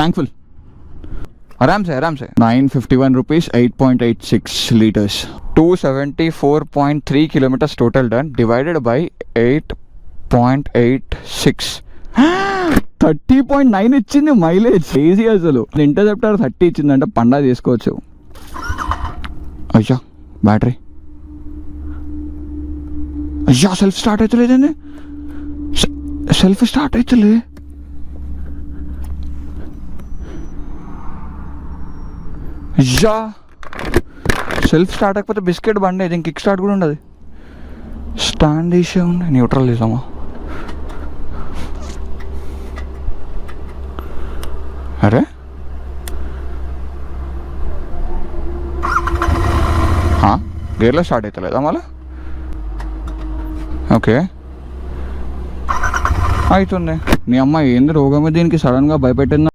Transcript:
Thankful. आराम से 951 rupees, 8.86 liters, 274.3 kilometers total done, divided by 8.86. 30.9 ఇచ్చింది మైలేజ్. ఈజీ అసలు. ఇంటర్సెప్టర్ 30 ఇచ్చిందంటే పండా తీసుకోవచ్చు. అయ్యా బ్యాటరీ, అయ్యా సెల్ఫ్ స్టార్ట్ అవుతలేదండి. సెల్ఫ్ స్టార్ట్ అవుతలే. అయ్యా సెల్ఫ్ స్టార్ట్ అయిపోతే బిస్కెట్ బండి ఇది. కిక్ స్టార్ట్ కూడా ఉండదు. స్టాండ్ తీసే ఉంది. న్యూట్రల్ తీసామా? అరే గేర్లో స్టార్ట్ అవుతలేదా మళ్ళీ? ఓకే అవుతుంది. నీ అమ్మాయి ఏంది రోగమే దీనికి సడన్గా భయపెట్టిందా?